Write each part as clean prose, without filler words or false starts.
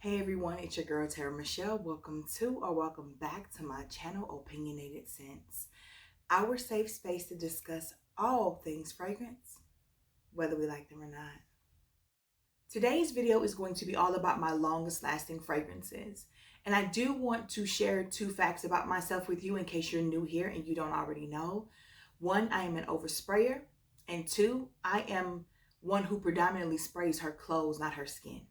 Hey everyone, it's your girl TeraMichelle. Welcome back to my channel, Opinionated Scents, our safe space to discuss all things fragrance, whether we like them or not. Today's video is going to be all about my longest lasting fragrances. And I do want to share two facts about myself with you in case you're new here and you don't already know. One, I am an oversprayer. And two, I am one who predominantly sprays her clothes, not her skin.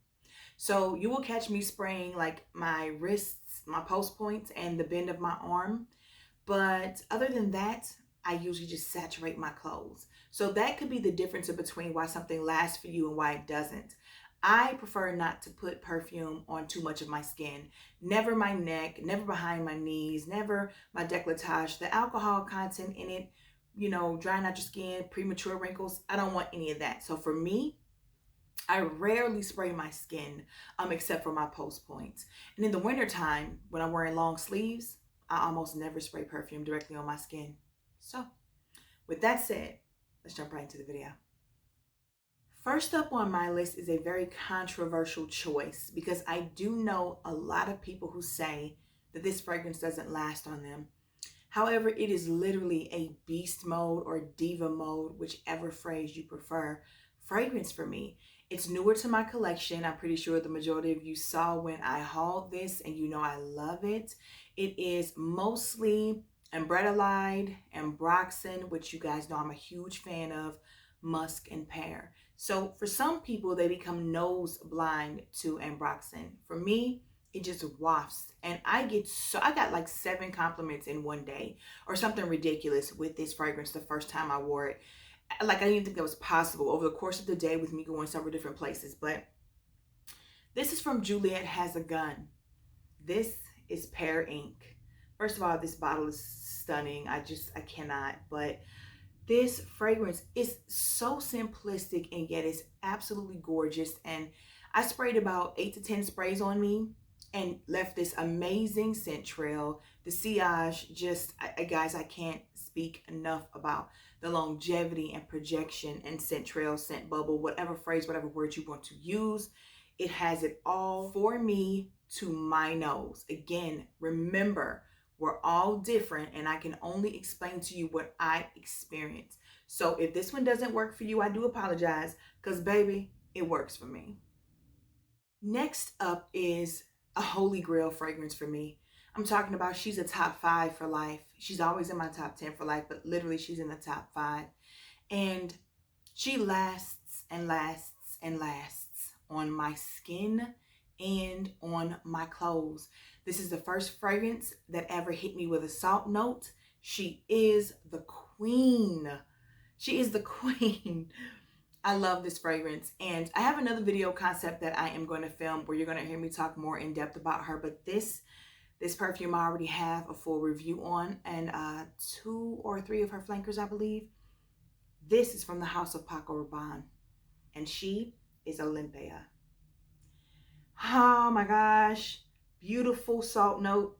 So you will catch me spraying like my wrists, my post points, and the bend of my arm. But other than that, I usually just saturate my clothes. So that could be the difference between why something lasts for you and why it doesn't. I prefer not to put perfume on too much of my skin. Never my neck, never behind my knees, never my décolletage. The alcohol content in it, drying out your skin, premature wrinkles. I don't want any of that. So for me, I rarely spray my skin, except for my post points. And in the wintertime, when I'm wearing long sleeves, I almost never spray perfume directly on my skin. So, with that said, let's jump right into the video. First up on my list is a very controversial choice because I do know a lot of people who say that this fragrance doesn't last on them. However, it is literally a beast mode or diva mode, whichever phrase you prefer, fragrance for me. It's newer to my collection. I'm pretty sure the majority of you saw when I hauled this and you know I love it. It is mostly Ambretolide and Ambroxan, which you guys know I'm a huge fan of, musk and pear. So for some people, they become nose blind to Ambroxan. For me, it just wafts. And I got like 7 compliments in one day or something ridiculous with this fragrance the first time I wore it. Like, I didn't even think that was possible over the course of the day with me going several different places. But this is from Juliette Has a Gun. This is Pear Ink. First of all, this bottle is stunning. I cannot. But this fragrance is so simplistic and yet it's absolutely gorgeous. And I sprayed about 8 to 10 sprays on me and left this amazing scent trail. The sillage, guys, I can't speak enough about the longevity and projection and scent trail, scent bubble, whatever phrase, whatever word you want to use. It has it all for me to my nose. Again, remember, we're all different and I can only explain to you what I experience. So if this one doesn't work for you, I do apologize because baby, it works for me. Next up is a holy grail fragrance for me. I'm talking about she's a top 5 for life. She's always in my top 10 for life, but literally she's in the top 5. And she lasts and lasts and lasts on my skin and on my clothes. This is the first fragrance that ever hit me with a salt note. She is the queen. She is the queen. I love this fragrance, and I have another video concept that I am going to film where you're going to hear me talk more in depth about her, but this perfume I already have a full review on, and 2 or 3 of her flankers, I believe. This is from the House of Paco Rabanne, and she is Olympia. Oh my gosh, beautiful salt note,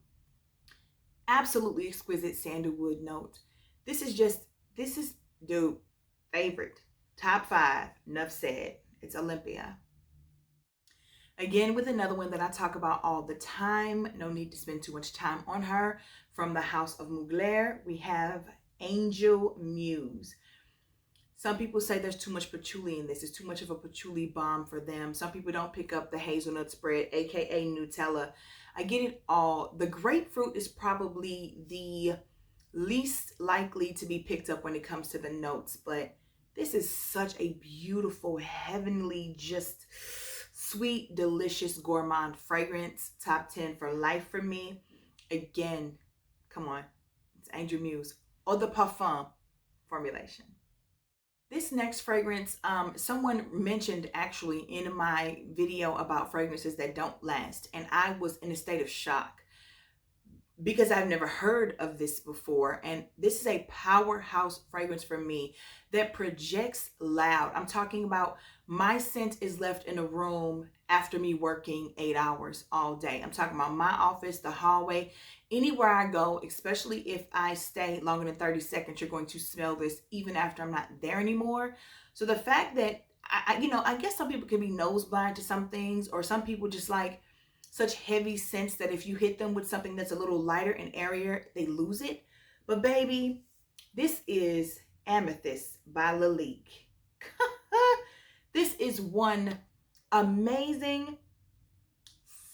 absolutely exquisite sandalwood note. This is dude, favorite. Top 5, enough said. It's Olympia. Again, with another one that I talk about all the time. No need to spend too much time on her. From the House of Mugler, we have Angel Muse. Some people say there's too much patchouli in this. It's too much of a patchouli bomb for them. Some people don't pick up the hazelnut spread, aka Nutella. I get it all. The grapefruit is probably the least likely to be picked up when it comes to the notes, but this is such a beautiful, heavenly, just sweet, delicious, gourmand fragrance. Top 10 for life for me. Again, come on. It's Angel Muse. Eau de Parfum formulation. This next fragrance, someone mentioned actually in my video about fragrances that don't last. And I was in a state of shock because I've never heard of this before. And this is a powerhouse fragrance for me that projects loud. I'm talking about my scent is left in a room after me working 8 hours all day. I'm talking about my office, the hallway, anywhere I go, especially if I stay longer than 30 seconds, you're going to smell this even after I'm not there anymore. So the fact that I guess some people can be nose blind to some things, or some people just like such heavy scents that if you hit them with something that's a little lighter and airier, they lose it. But baby, this is Amethyst by Lalique. This is one amazing,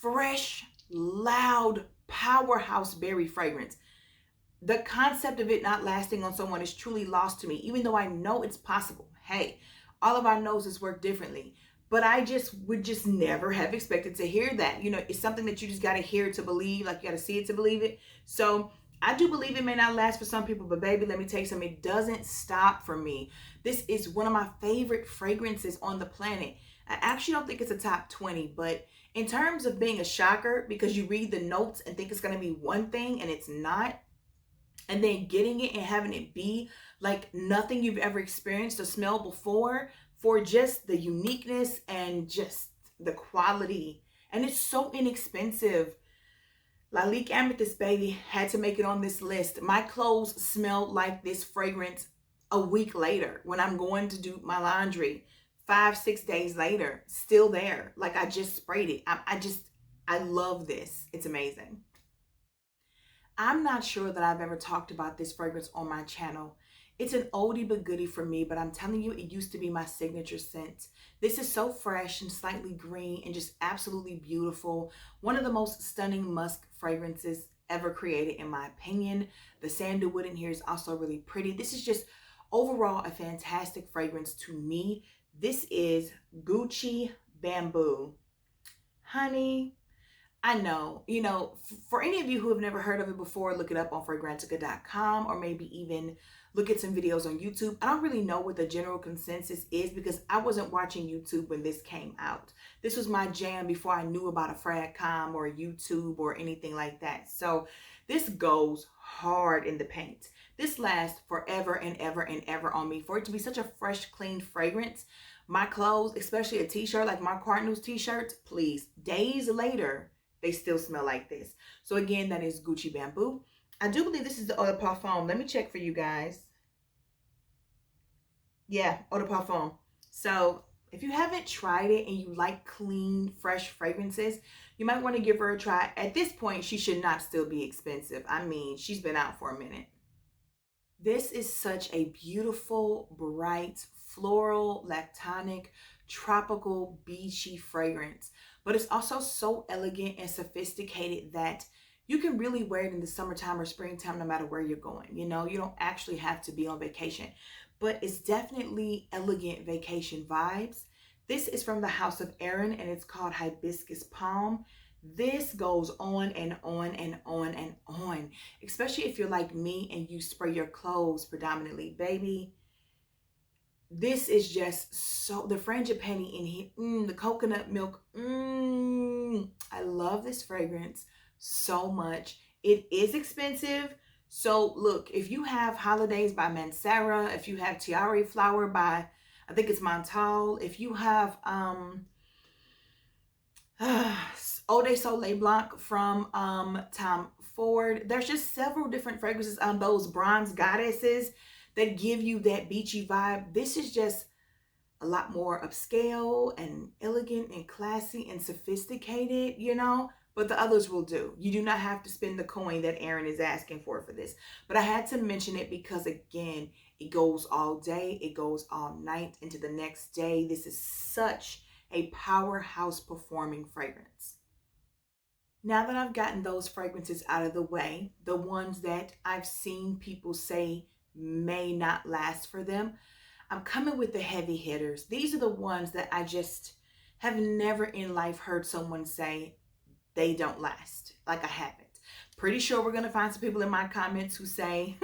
fresh, loud, powerhouse berry fragrance. The concept of it not lasting on someone is truly lost to me, even though I know it's possible. Hey, all of our noses work differently. But I just would just never have expected to hear that. You know, it's something that you just got to hear to believe, like you got to see it to believe it. So I do believe it may not last for some people, but baby, let me tell you something. It doesn't stop for me. This is one of my favorite fragrances on the planet. I actually don't think it's a top 20, but in terms of being a shocker, because you read the notes and think it's going to be one thing and it's not, and then getting it and having it be like nothing you've ever experienced or smelled before, for just the uniqueness and just the quality. And it's so inexpensive. Lalique Amethyst, baby, had to make it on this list. My clothes smell like this fragrance a week later when I'm going to do my laundry. 5-6 days later, still there. Like I just sprayed it. I love this. It's amazing. I'm not sure that I've ever talked about this fragrance on my channel. It's an oldie but goodie for me, but I'm telling you, it used to be my signature scent. This is so fresh and slightly green and just absolutely beautiful. One of the most stunning musk fragrances ever created, in my opinion. The sandalwood in here is also really pretty. This is just overall a fantastic fragrance to me. This is Gucci Bamboo. Honey, I know, you know, for any of you who have never heard of it before, look it up on Fragrantica.com or maybe even look at some videos on YouTube. I don't really know what the general consensus is because I wasn't watching YouTube when this came out. This was my jam before I knew about a Fragcom or YouTube or anything like that. So this goes hard in the paint. This lasts forever and ever and ever on me. For it to be such a fresh, clean fragrance, my clothes, especially a t-shirt like my Cardinals t-shirts, please, days later, they still smell like this. So again, that is Gucci Bamboo. I do believe this is the Eau de Parfum. Let me check for you guys. Yeah, Eau de Parfum. So if you haven't tried it and you like clean, fresh fragrances, you might want to give her a try. At this point, she should not still be expensive. I mean, she's been out for a minute. This is such a beautiful, bright, floral, lactonic, tropical, beachy fragrance. But it's also so elegant and sophisticated that you can really wear it in the summertime or springtime no matter where you're going. You know, you don't actually have to be on vacation. But it's definitely elegant vacation vibes. This is from the House of Aaron and it's called Hibiscus Palm. This goes on and on and on and on, especially if you're like me and you spray your clothes predominantly, baby. This is just so, the frangipani in here, the coconut milk, I love this fragrance so much. It is expensive. So look, if you have Holidays by Mancera, if you have Tiare Flower by, I think it's Montal, if you have Eau de Soleil Blanc from Tom Ford, there's just several different fragrances on those bronze goddesses that give you that beachy vibe. This is just a lot more upscale and elegant and classy and sophisticated, you know, but the others will do. You do not have to spend the coin that Aaron is asking for this. But I had to mention it because, again, it goes all day, it goes all night into the next day. This is such a powerhouse performing fragrance. Now that I've gotten those fragrances out of the way, the ones that I've seen people say may not last for them, I'm coming with the heavy hitters. These are the ones that I just have never in life heard someone say they don't last. Like I haven't. Pretty sure we're going to find some people in my comments who say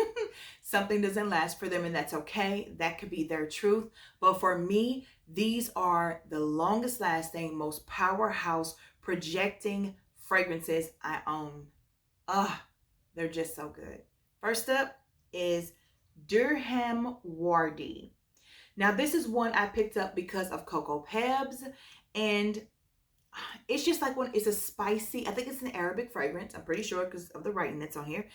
something doesn't last for them, and that's okay. That could be their truth. But for me, these are the longest lasting, most powerhouse projecting fragrances I own. They're just so good. First up is Dirham Wardi. Now this is one I picked up because of Coco Pebs, and it's just like one, it's a spicy, I think it's an Arabic fragrance, I'm pretty sure because of the writing that's on here.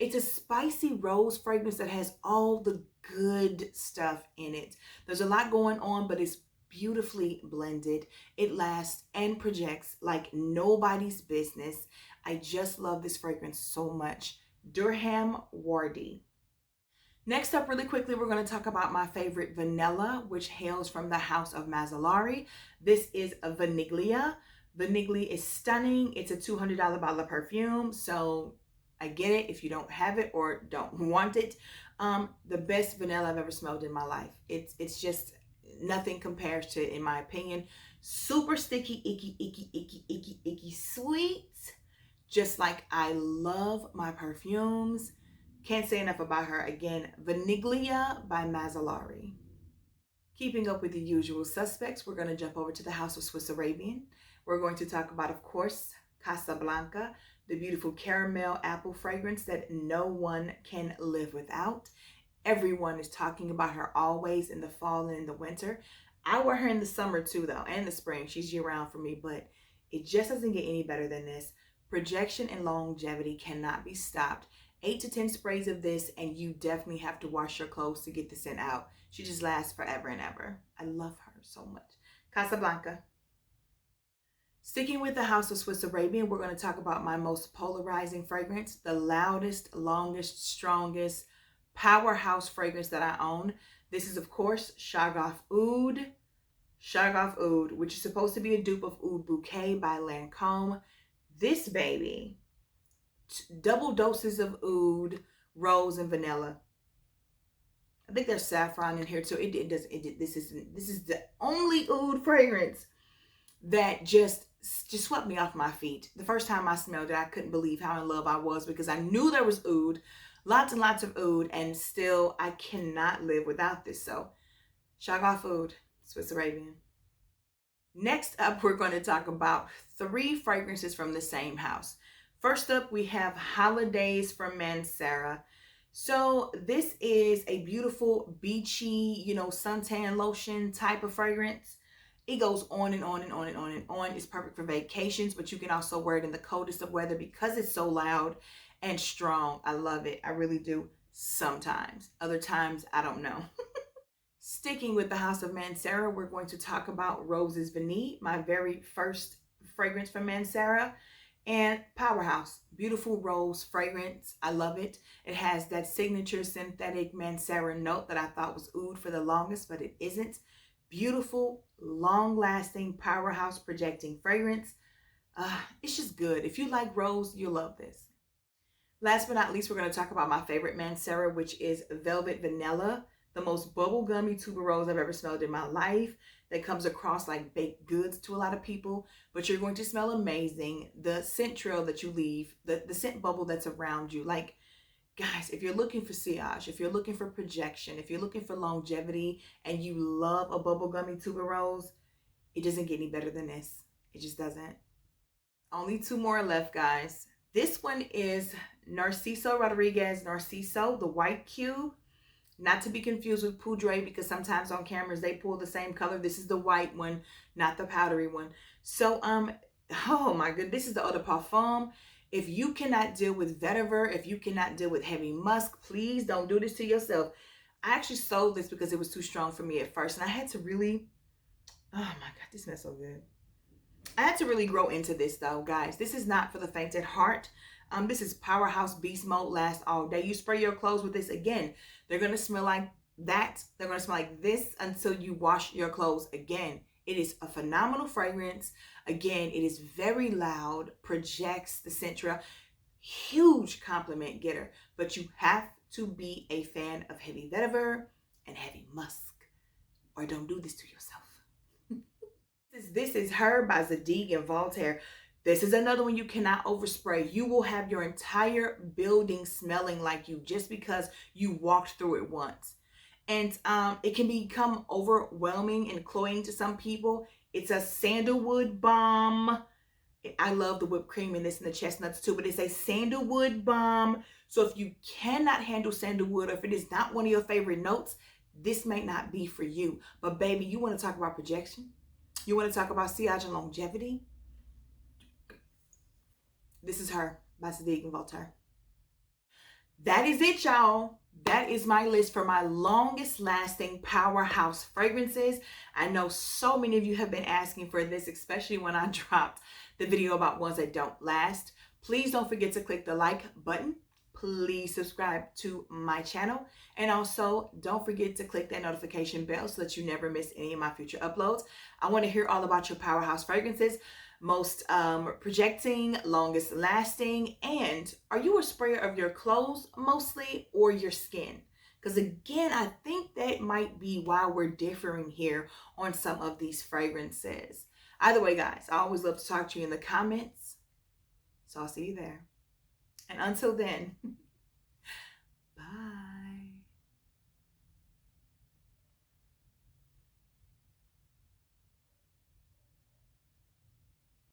It's a spicy rose fragrance that has all the good stuff in it. There's a lot going on, but it's beautifully blended. It lasts and projects like nobody's business. I just love this fragrance so much. Durham Wardy. Next up, really quickly, we're going to talk about my favorite vanilla, which hails from the house of Mazzolari. This is a Vaniglia. Vaniglia is stunning. It's a $200 bottle of perfume, so I get it if you don't have it or don't want it. The best vanilla I've ever smelled in my life. It's just nothing compares to, in my opinion. Super sticky, icky, sweet. Just like I love my perfumes. Can't say enough about her. Again, Vaniglia by Mazzolari. Keeping up with the usual suspects, we're going to jump over to the House of Swiss Arabian. We're going to talk about, of course, Casablanca, the beautiful caramel apple fragrance that no one can live without. Everyone is talking about her always in the fall and in the winter. I wear her in the summer too, though, and the spring. She's year-round for me, but it just doesn't get any better than this. Projection and longevity cannot be stopped. 8 to 10 sprays of this, and you definitely have to wash your clothes to get the scent out. She just lasts forever and ever. I love her so much. Casablanca. Sticking with the House of Swiss Arabian, we're going to talk about my most polarizing fragrance, the loudest, longest, strongest powerhouse fragrance that I own. This is, of course, Shagaf Oud. Shagaf Oud, which is supposed to be a dupe of Oud Bouquet by Lancôme. This baby, double doses of oud, rose, and vanilla. I think there's saffron in here too. This is the only oud fragrance that just swept me off my feet. The first time I smelled it, I couldn't believe how in love I was because I knew there was oud, lots and lots of oud, and still I cannot live without this. So, Shagaf Oud, Swiss Arabian. Next up, we're going to talk about 3 fragrances from the same house. First up, we have Holidays from Mancera. So this is a beautiful beachy, suntan lotion type of fragrance. It goes on and on and on and on and on. It's perfect for vacations, but you can also wear it in the coldest of weather because it's so loud and strong. I love it. I really do sometimes. Other times, I don't know. Sticking with the House of Mancera, we're going to talk about Roses Vanille, my very first fragrance from Mancera. And Powerhouse, beautiful rose fragrance. I love it. It has that signature synthetic Mancera note that I thought was oud for the longest, but it isn't. Beautiful, long-lasting, powerhouse projecting fragrance. It's just good. If you like rose, you'll love this. Last but not least, we're going to talk about my favorite Mancera, which is Velvet Vanilla, the most bubblegummy tuberose I've ever smelled in my life. That comes across like baked goods to a lot of people, but you're going to smell amazing. The scent trail that you leave, the scent bubble that's around you. Like, guys, if you're looking for sillage, if you're looking for projection, if you're looking for longevity, and you love a bubblegummy tuberose, it doesn't get any better than this. It just doesn't. Only 2 more left, guys. This one is Narciso Rodriguez Narciso, the white cube. Not to be confused with Poudre, because sometimes on cameras they pull the same color. This is the white one, not the powdery one. So, oh my goodness, this is the eau de parfum. If you cannot deal with vetiver, if you cannot deal with heavy musk, please don't do this to yourself. I actually sold this because it was too strong for me at first. And I had to really, oh my God, this smells so good. I had to really grow into this though, guys. This is not for the faint at heart. This is Powerhouse Beast Mode, lasts all day. You spray your clothes with this again. They're going to smell like that. They're going to smell like this until you wash your clothes again. It is a phenomenal fragrance. Again, it is very loud, projects the scent trail. Huge compliment getter. But you have to be a fan of heavy vetiver and heavy musk, or don't do this to yourself. This is Her by Zadig and Voltaire. This is another one you cannot overspray. You will have your entire building smelling like you just because you walked through it once. And it can become overwhelming and cloying to some people. It's a sandalwood bomb. I love the whipped cream in this and the chestnuts too, but it's a sandalwood bomb. So if you cannot handle sandalwood, or if it is not one of your favorite notes, this may not be for you. But baby, you want to talk about projection? You want to talk about sillage and longevity? This is Her by Zadig and Voltaire. That is it, y'all. That is my list for my longest lasting powerhouse fragrances. I know so many of you have been asking for this, especially when I dropped the video about ones that don't last. Please don't forget to click the like button. Please subscribe to my channel. And also don't forget to click that notification bell so that you never miss any of my future uploads. I want to hear all about your powerhouse fragrances. Most projecting, longest lasting, and are you a sprayer of your clothes mostly or your skin? Because again, I think that might be why we're differing here on some of these fragrances. Either way, guys, I always love to talk to you in the comments. So I'll see you there. And until then,